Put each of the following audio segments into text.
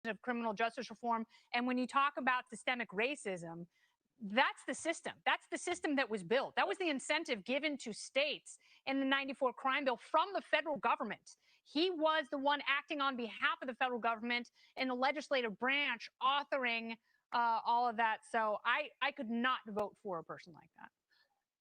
of criminal justice reform. And when you talk about systemic racism, that's the system. That's the system that was built. That was the incentive given to states in the 94 crime bill from the federal government. He was the one acting on behalf of the federal government in the legislative branch, authoring all of that. So I could not vote for a person like that.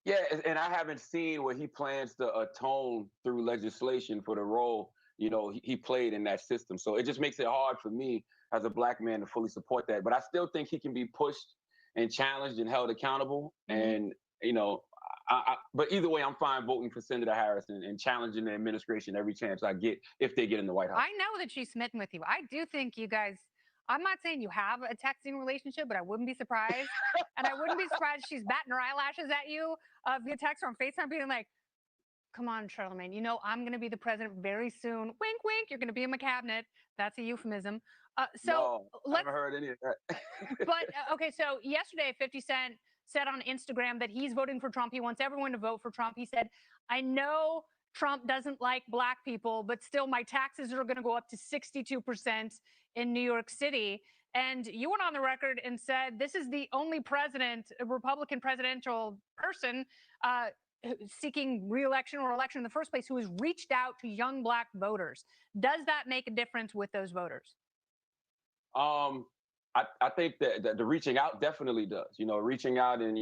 Yeah, and I haven't seen what he plans to atone through legislation for the role, he played in that system. So it just makes it hard for me as a black man to fully support that. But I still think he can be pushed and challenged and held accountable. And, but either way, I'm fine voting for Senator Harris and challenging the administration every chance I get if they get in the White House. I know that she's smitten with you. I do think you guys, I'm not saying you have a texting relationship, but I wouldn't be surprised. And I wouldn't be surprised if she's batting her eyelashes at you via text or on FaceTime, being like, come on, Charlamagne, I'm going to be the president very soon. Wink, wink. You're going to be in my cabinet. That's a euphemism. No, I haven't heard any of that. But, okay, so yesterday, 50 Cent said on Instagram that he's voting for Trump. He wants everyone to vote for Trump. He said, I know Trump doesn't like black people, but still my taxes are going to go up to 62% in New York City. And you went on the record and said this is the only president, a Republican presidential person seeking re-election or election in the first place who has reached out to young black voters. Does that make a difference with those voters? I think that the reaching out definitely does. Reaching out and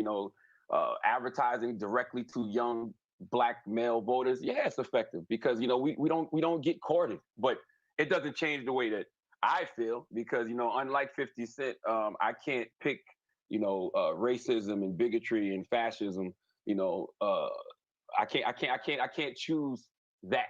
advertising directly to young black male voters, yeah, it's effective because we don't get courted, but it doesn't change the way that I feel because unlike 50 Cent, I can't pick racism and bigotry and fascism. I can't choose that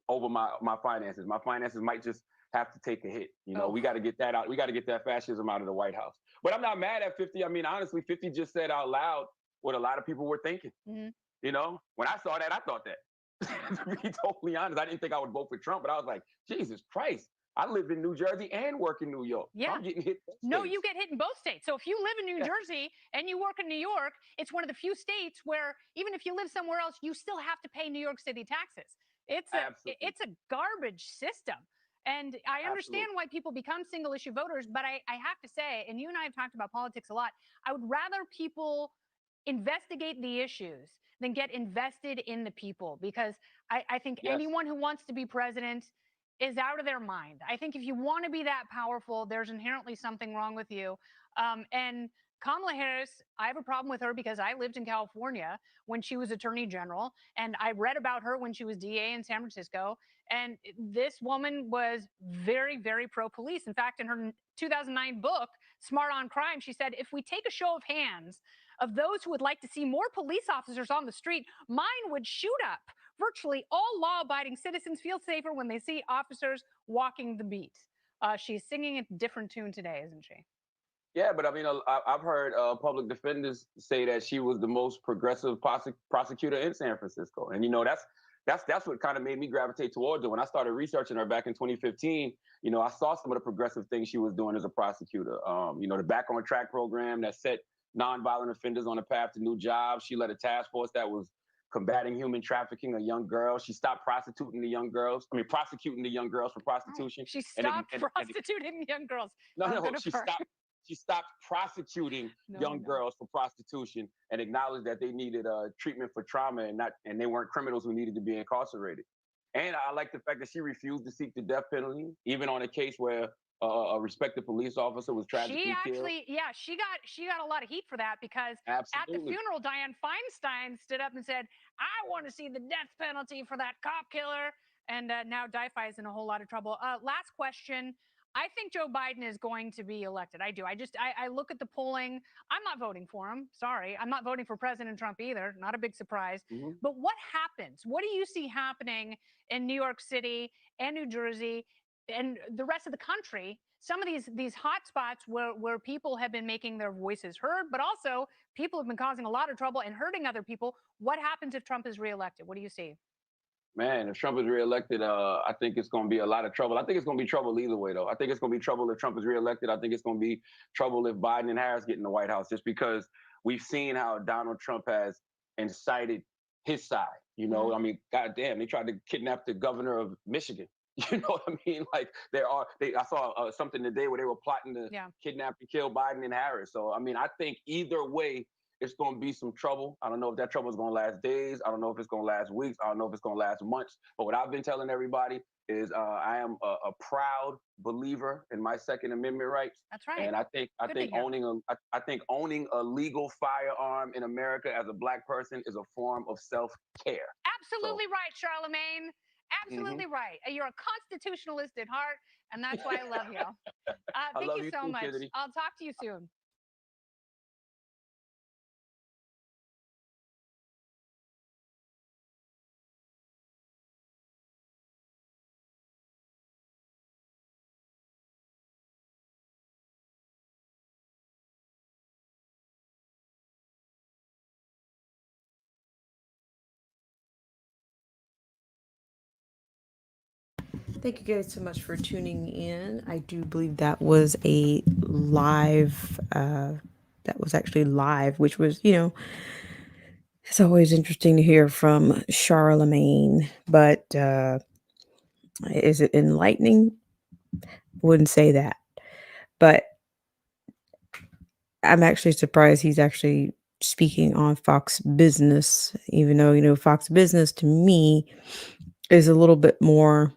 over my finances. My finances might just have to take a hit. We got to get that out. We got to get that fascism out of the White House. But I'm not mad at 50. I mean, honestly, 50 just said out loud what a lot of people were thinking. When I saw that, I thought that. To be totally honest, I didn't think I would vote for Trump, but I was like, Jesus Christ. I live in New Jersey and work in New York. Yeah. So I'm getting hit. No, you get hit in both states. So if you live in New Jersey and you work in New York, it's one of the few states where even if you live somewhere else, you still have to pay New York City taxes. It's a garbage system. And I understand why people become single issue voters, but I have to say, and you and I have talked about politics a lot, I would rather people investigate the issues than get invested in the people, because I think anyone who wants to be president is out of their mind. I think if you want to be that powerful, there's inherently something wrong with you. And Kamala Harris, I have a problem with her because I lived in California when she was Attorney General, and I read about her when she was DA in San Francisco. And this woman was very, very pro-police. In fact, in her 2009 book, Smart on Crime, she said, if we take a show of hands of those who would like to see more police officers on the street, mine would shoot up. Virtually all law-abiding citizens feel safer when they see officers walking the beat. She's singing a different tune today, isn't she? Yeah, but I mean, I've heard public defenders say that she was the most progressive prosecutor in San Francisco, and that's what kind of made me gravitate towards her. When I started researching her back in 2015, I saw some of the progressive things she was doing as a prosecutor. The Back on Track program that set nonviolent offenders on a path to new jobs. She led a task force that was combating human trafficking of young girls. She stopped prosecuting the young girls for prostitution. She stopped prostituting young girls. No, she stopped prosecuting young girls for prostitution and acknowledged that they needed treatment for trauma and they weren't criminals who needed to be incarcerated. And I like the fact that she refused to seek the death penalty, even on a case where a respected police officer was tragically killed. She got a lot of heat for that because at the funeral, Dianne Feinstein stood up and said, I want to see the death penalty for that cop killer. And now DiFi is in a whole lot of trouble. Last question. I think Joe Biden is going to be elected. I do. I look at the polling. I'm not voting for him. Sorry. I'm not voting for President Trump either. Not a big surprise. But what happens? What do you see happening in New York City and New Jersey and the rest of the country? Some of these hot spots where people have been making their voices heard, but also people have been causing a lot of trouble and hurting other people. What happens if Trump is reelected? What do you see? Man, if Trump is reelected, I think it's going to be a lot of trouble. I think it's going to be trouble either way, though. I think it's going to be trouble if Trump is reelected. I think it's going to be trouble if Biden and Harris get in the White House, just because we've seen how Donald Trump has incited his side. I mean, goddamn, they tried to kidnap the governor of Michigan. You know what I mean? Like I saw something today where they were plotting to Yeah. kidnap and kill Biden and Harris. So I mean, I think either way, it's going to be some trouble. I don't know if that trouble is going to last days. I don't know if it's going to last weeks. I don't know if it's going to last months. But what I've been telling everybody is I am a proud believer in my Second Amendment rights. That's right. And I think owning a legal firearm in America as a Black person is a form of self care. Absolutely right, Charlamagne. Absolutely right. You're a constitutionalist at heart, and that's why I love you. I Thank love you you so too, much. Kennedy. I'll talk to you soon. Thank you guys so much for tuning in. I do believe that was a live, that was actually live, which was, it's always interesting to hear from Charlemagne, but is it enlightening? Wouldn't say that. But I'm actually surprised he's actually speaking on Fox Business, even though, Fox Business to me is a little bit more,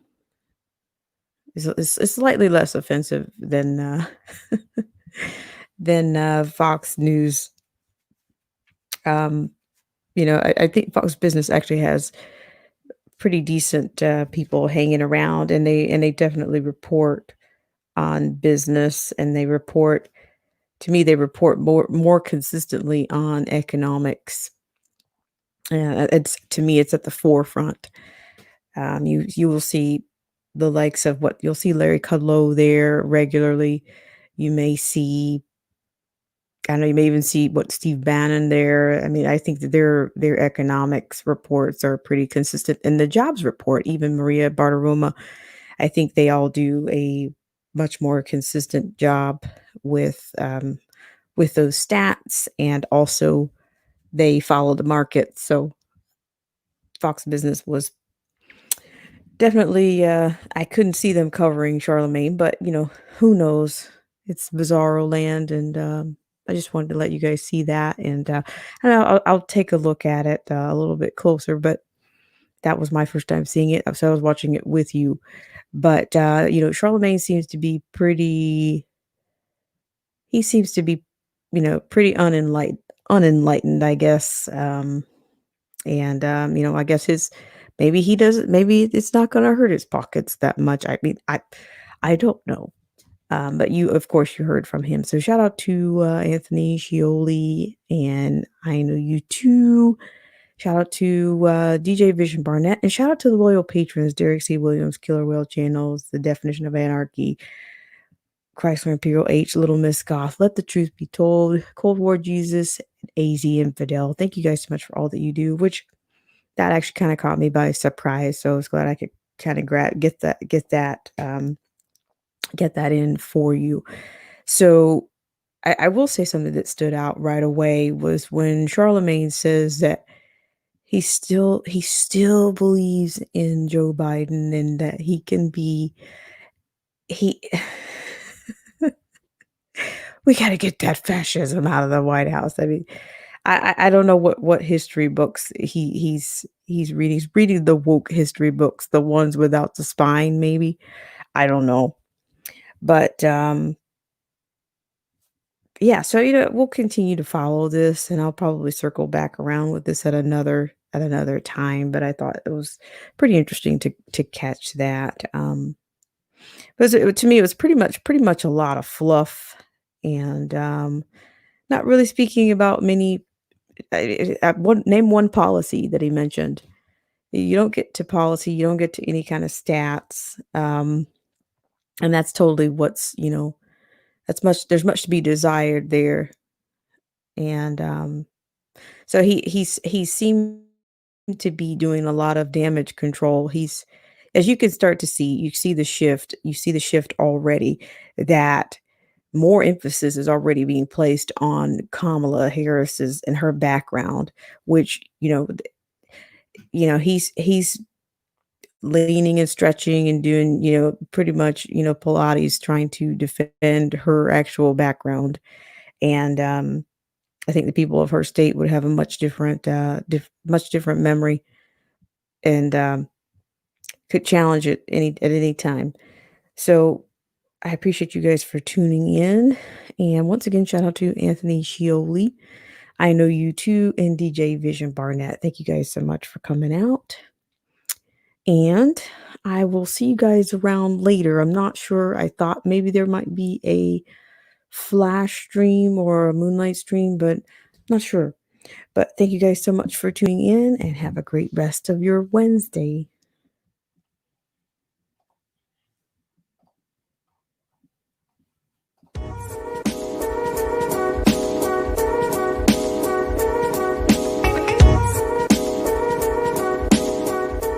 it's slightly less offensive than than Fox News. Um, I think Fox Business actually has pretty decent people hanging around, and they definitely report on business, and they report to me they report more consistently on economics. It's to me it's at the forefront. You will see the likes of what you'll see Larry Kudlow there regularly. You may see I know you may even see what Steve Bannon there. I mean, I think that their economics reports are pretty consistent. And the jobs report, even Maria Bartiromo, I think they all do a much more consistent job with those stats, and also they follow the market. So Fox Business was definitely I couldn't see them covering Charlemagne, but who knows? It's bizarro land, and I just wanted to let you guys see that, and I'll take a look at it a little bit closer. But that was my first time seeing it, so I was watching it with you. But Charlemagne seems to be pretty. He seems to be, pretty unenlightened, I guess. And I guess his maybe he doesn't. Maybe it's not going to hurt his pockets that much. I mean, I don't know. But of course, you heard from him. So shout out to Anthony Scioli, and I know you too. Shout out to DJ Vision Barnett, and shout out to the loyal patrons: Derek C. Williams, Killer Whale Channels, The Definition of Anarchy, Chrysler Imperial H, Little Miss Goth, Let the Truth Be Told, Cold War Jesus, and AZ Infidel. Thank you guys so much for all that you do, which that actually kind of caught me by surprise. So I was glad I could kind of get that in for you. So I will say something that stood out right away was when Charlemagne says that he still believes in Joe Biden, and that he we got to get that fascism out of the White House. I mean, I don't know what history books he's reading. He's reading the woke history books, the ones without the spine, maybe. I don't know. But yeah, so we'll continue to follow this, and I'll probably circle back around with this at another time. But I thought it was pretty interesting to catch that. Because to me, it was pretty much a lot of fluff, and not really speaking about many. Name one policy that he mentioned. You don't get to policy, you don't get to any kind of stats, and that's totally there's much to be desired there. And so he seemed to be doing a lot of damage control. As you can start to see, you see the shift already, that more emphasis is already being placed on Kamala Harris's and her background, which he's leaning and stretching and doing, pretty much, Pilates, trying to defend her actual background. And I think the people of her state would have a much different, much different memory, and could challenge it at any time. So I appreciate you guys for tuning in. And once again, shout out to Anthony Scioli. I know you too, and DJ Vision Barnett. Thank you guys so much for coming out. And I will see you guys around later. I'm not sure. I thought maybe there might be a flash stream or a moonlight stream, but not sure. But thank you guys so much for tuning in, and have a great rest of your Wednesday.